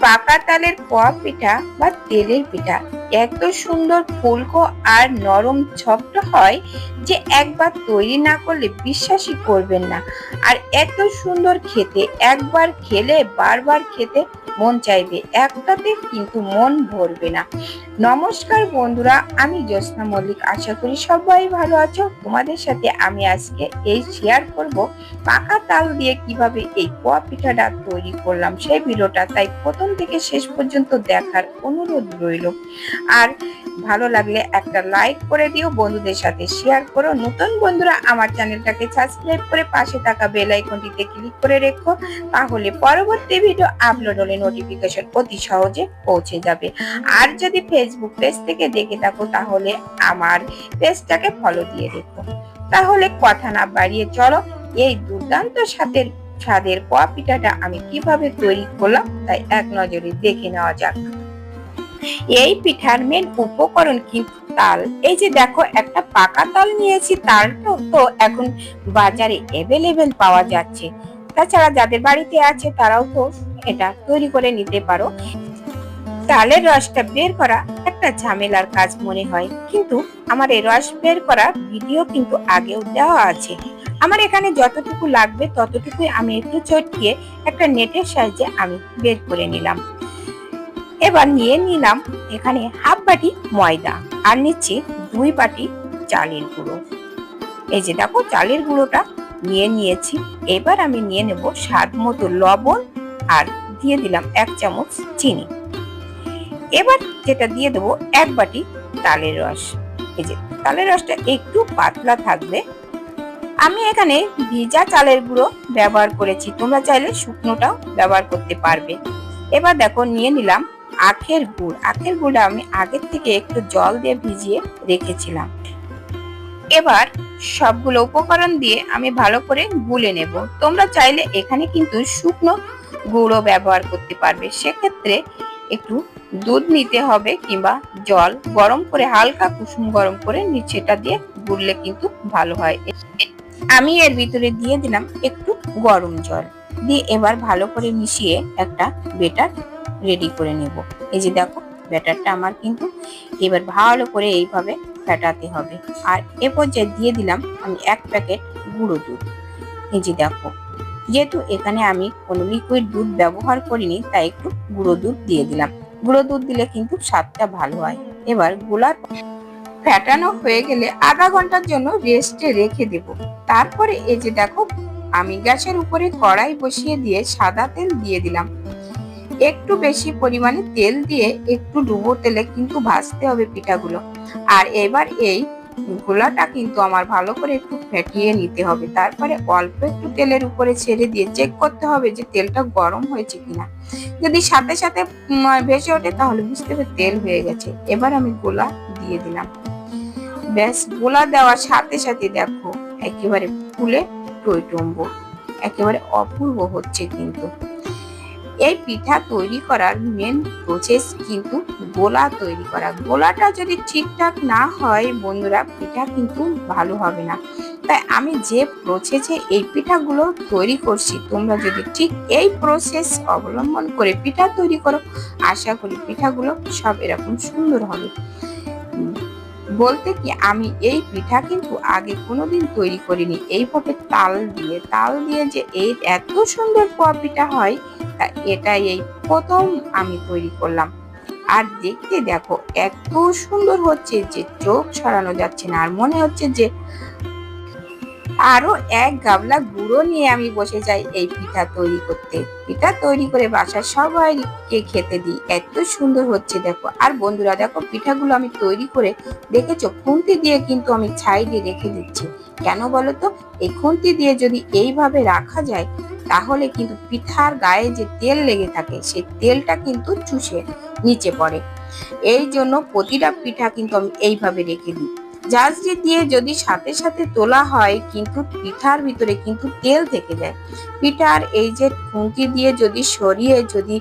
পাকা তালের পোয়া পিঠা বা তেলের পিঠা এত সুন্দর ফুলকো আর নরম ঝকটা হয় যে একবার তৈরি না করলে বিশ্বাসই করবেন না। আর এত সুন্দর খেতে, একবার খেলে বারবার খেতে মন চাইবে, একটাতে কিন্তু মন ভরবে না। নমস্কার বন্ধুরা, আমি জ্যোৎস্না মল্লিক। আশা করি সবাই ভালো আছো। তোমাদের সাথে আমি আজকে এই শেয়ার করব পাকা তাল দিয়ে কিভাবে এই পোয়া পিঠাটা তৈরি করলাম সেই ভিডিওটা, তাই প্রথম থেকে শেষ পর্যন্ত দেখার অনুরোধ রইল। আর ভালো লাগলে একটা লাইক করে দিও, বন্ধুদের সাথে শেয়ার করো। নতুন বন্ধুরা আমার চ্যানেলটাকে সাবস্ক্রাইব করে পাশে থাকা বেল আইকনটিতে ক্লিক করে রেখো, তাহলে পরবর্তী ভিডিও আপলোড হলে নোটিফিকেশন অতি সহজে পৌঁছে যাবে। আর যদি ফেসবুক পেজ থেকে দেখে থাকো তাহলে আমার পেজটাকে ফলো দিয়ে রেখো। তাহলে কথা না বাড়িয়ে চলো এই দুর্দান্ত স্বাদের পোয়া পিঠাটা আমি কিভাবে তৈরি করলাম তাই এক নজরে দেখে নেওয়া যাক। এই পিঠার মেন উপকরণ কিন্তু তাল। এই যে দেখো, একটা পাকা তাল নিয়েছি। তালটা তো এখন বাজারে অ্যাভেলেবেল পাওয়া যাচ্ছে। তাছাড়া যাদের বাড়িতে আছে তারাও তো এটা তৈরি করে নিতে পারো। তালের রসটা বের করা একটা ঝামেলার কাজ মনে হয়, কিন্তু আমার এই রস বের করা ভিডিও কিন্তু আগেও দেওয়া আছে। আমার এখানে যতটুকু লাগবে ততটুকুই আমি একটু চটকিয়ে একটা নেটের সাহায্যে আমি বের করে নিলাম। এবার নিয়ে নিলাম এখানে হাফ বাটি ময়দা, আর নিচ্ছি 2 বাটি চালের গুঁড়ো। এই যে দেখো, চালের গুঁড়োটা নিয়ে নিয়েছি। এবার আমি নিয়ে নেব স্বাদ মতো লবণ, আর দিয়ে দিলাম 1 চামচ চিনি। এবার যেটা দিয়ে দেবো 1 বাটি তালের রস। এই যে তালের রসটা একটু পাতলা থাকবে। আমি এখানে ভিজা চালের গুঁড়ো ব্যবহার করেছি, তোমরা চাইলে শুকনোটাও ব্যবহার করতে পারবে। এবার দেখো, নিয়ে নিলাম আখের গুড়। আখের গুড়টা আমি আগের থেকে একটু জল দিয়ে ভিজিয়ে রেখেছিলাম। এবার সবগুলো উপকরণ দিয়ে আমি ভালো করে গুলে নেব। তোমরা চাইলে এখানে কিন্তু শুকনো গুঁড়ো ব্যবহার করতে পারবে। সেক্ষেত্রে একটু দুধ নিতে হবে, কিংবা জল গরম করে, হালকা কুসুম গরম করে নিচেটা দিয়ে গুললে কিন্তু ভালো হয়। আমি এর ভিতরে দিয়ে দিলাম একটু গরম জল দিয়ে এবার ভালো করে মিশিয়ে একটা বেটার রেডি করে নেব। এই যে দেখো, ব্যাটারটা আমার কিন্তু এবার ভালো করে এইভাবে ফেটাতে হবে। আর এ পর্যায়ে দিয়ে দিলাম আমি 1 প্যাকেট গুঁড়ো দুধ। এই যে দেখো, যেহেতু এখানে আমি কোনো লিকুইড দুধ ব্যবহার করিনি তাই একটু গুঁড়ো দুধ দিয়ে দিলাম। গুঁড়ো দুধ দিলে কিন্তু স্বাদটা ভালো হয়। এবার গোলার ফেটানো হয়ে গেলে আধা ঘন্টার জন্য রেস্টে রেখে দেব। তারপরে এই যে দেখো, আমি গ্যাসের উপরে কড়াই বসিয়ে দিয়ে সাদা তেল দিয়ে দিলাম। একটু বেশি পরিমাণে তেল দিয়ে একটু ডুবো তেলে কিন্তু ভাজতে হবে পিঠাগুলো। আর এবার এই গোলাটা কিন্তু আমার ভালো করে একটু ফেটিয়ে নিতে হবে। তারপরে অল্প একটু তেলের উপরে ছেড়ে দিয়ে চেক করতে হবে যে তেলটা গরম হয়েছে কিনা। যদি সাথে সাথে ভেসে ওঠে তাহলে বুঝতে হবে তেল হয়ে গেছে। এবার আমি গোলা দিয়ে দিলাম। ব্যাস, গোলা দেওয়ার সাথে সাথে দেখো একেবারে ফুলে টইটম্বুর, একেবারে অপূর্ব হচ্ছে। কিন্তু এই পিঠা তৈরি করার মেন প্রসেস কিন্তু গোলা তৈরি করা। গোলাটা যদি ঠিকঠাক না হয় বন্ধুরা, পিঠা কিন্তু ভালো হবে না। তাই আমি যে প্রসেসে এই পিঠাগুলো তৈরি করছি, তোমরা যদি ঠিক এই প্রসেস অবলম্বন করে পিঠা তৈরি করো, আশা করি পিঠাগুলো সব এরকম সুন্দর হবে। বলতে কি, আমি এই পিঠা কিন্তু আগে কোনোদিন তৈরি করিনি। এইভাবে তাল দিয়ে যে এই এত সুন্দর পোয়া পিঠা হয়, তা এটাই এই প্রথম আমি তৈরি করলাম। আর দেখতে দেখো এত সুন্দর হচ্ছে যে চোখ সরানো যাচ্ছে না। আর মনে হচ্ছে যে আরো 1 গাবলা গুঁড়ো নিয়ে আমি বসে যাই এই পিঠা তৈরি করতে। পিঠা তৈরি করে বাসার সবাইকে খেতে দিই, এত সুন্দর হচ্ছে দেখো। আর বন্ধুরা দেখো, পিঠাগুলো আমি তৈরি করে দেখেছো খুন্তি দিয়ে কিন্তু আমি সাইডে রেখে দিচ্ছি। কেন বলো তো? এই খুন্তি দিয়ে যদি এইভাবে রাখা যায় তাহলে কিন্তু পিঠার গায়ে যে তেল লেগে থাকে সেই তেলটা কিন্তু চুষে নিচে পড়ে। এই জন্য প্রতিটা পিঠা কিন্তু আমি এইভাবে রেখে দিই। জাজরি দিয়ে যদি সাথে সাথে তোলা হয় কিন্তু পিঠার ভিতরে কিন্তু তেল থেকে যায়। পিঠার এই যে খুন্তি দিয়ে যদি সরিয়ে যদি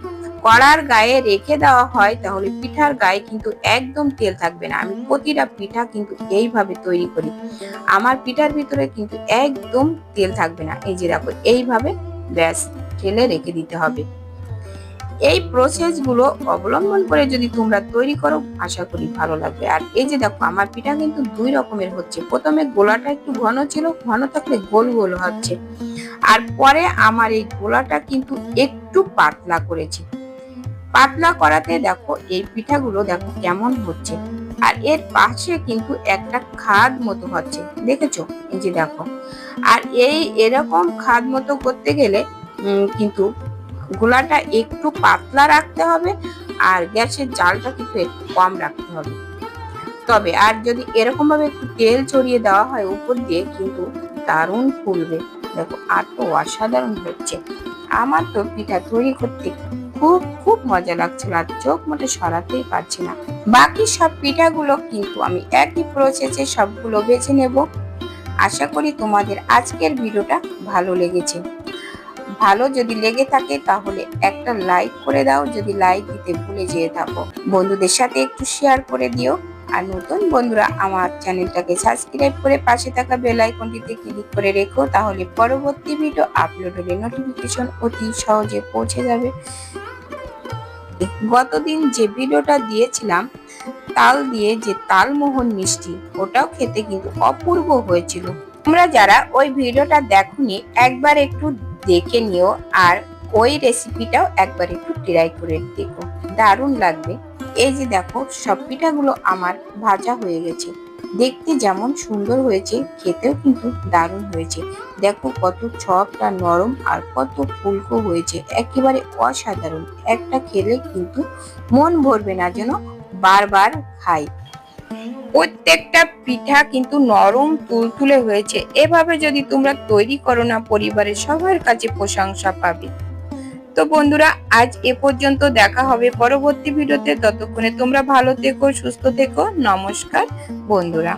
কড়ার গায়ে রেখে দেওয়া হয় তাহলে পিঠার গায়ে কিন্তু একদম তেল থাকবে না। আমি প্রতিটা পিঠা কিন্তু এইভাবে তৈরি করি, আমার পিঠার ভিতরে কিন্তু একদম তেল থাকবে না। এই যে দেখো, এইভাবে ব্যাস ঠেলে রেখে দিতে হবে। এই প্রসেস গুলো অবলম্বন করে যদি তোমরা তৈরি করো আশা করি ভালো লাগবে। আর এই যে দেখো আমার পিঠা কিন্তু দুই রকমের হচ্ছে, প্রথমে গোলাটা একটু ঘন ছিল, ঘন থাকলে গোল গোল হচ্ছে, আর পরে আমার এই গোলাটা কিন্তু একটু পাতলা করেছি। পাতলা করাতে দেখো এই পিঠাগুলো দেখো কেমন হচ্ছে, আর এর পাশে কিন্তু একটা খাদ মতো হচ্ছে, দেখেছো? এই যে দেখো, আর এরকম খাদ মতো করতে গেলে কিন্তু গোলাটা একটু পাতলা রাখতে হবে, আর গ্যাসের জালটা কিন্তু একটু কম রাখতে হবে। তবে আর যদি এরকম ভাবে একটু তেল ছড়িয়ে দেওয়া হয় উপর দিয়ে কিন্তু দারুণ ফুলবে। দেখো আর তো অসাধারণ হচ্ছে। আমার তো পিঠা তৈরি করতে খুব খুব মজা লাগছিল, আর চোখ মোটে সরাতেই পারছি না। বাকি সব পিঠাগুলো কিন্তু আমি একই প্রসেসে সবগুলো বেছে নেব। আশা করি তোমাদের আজকের ভিডিওটা ভালো লেগেছে। ভালো যদি লেগে থাকে তাহলে একটা লাইক করে দাও, যদি লাইক দিতে ভুলে যেয়ে থাকো বন্ধুদের সাথে একটু শেয়ার করে দিও। আর নতুন বন্ধুরা আমার চ্যানেলটাকে সাবস্ক্রাইব করে পাশে থাকা বেল আইকনটিতে ক্লিক করে রেখো, তাহলে পরবর্তী ভিডিও আপলোড হলে নোটিফিকেশন অতি সহজে পৌঁছে যাবে। গতদিন যে ভিডিওটা দিয়েছিলাম তাল দিয়ে, যে তালমোহন মিষ্টি, ওটাও খেতে কিন্তু অপূর্ব হয়েছিল। তোমরা যারা ওই ভিডিওটা দেখোনি একবার একটু দেখে নিও, আর ওই রেসিপিটাও একবার একটু ট্রাই করে দেখো, দারুণ লাগবে। এই যে দেখো সব পিঠাগুলো আমার ভাজা হয়ে গেছে, দেখতে যেমন সুন্দর হয়েছে খেতেও কিন্তু দারুণ হয়েছে। দেখো কত সফট আর নরম, আর কত ফুলকো হয়েছে, একেবারে অসাধারণ। একটা খেলে কিন্তু মন ভরবে না, যেন বারবার খাই। প্রত্যেকটা পিঠা কিন্তু নরম তুলতুলে হয়েছে। এভাবে যদি তোমরা তৈরি করো না, পরিবারের সবার কাছে প্রশংসা পাবে। তো বন্ধুরা আজ এ পর্যন্ত, দেখা হবে পরবর্তী ভিডিওতে। ততক্ষণে তোমরা ভালো থেকো, সুস্থ থেকো। নমস্কার বন্ধুরা।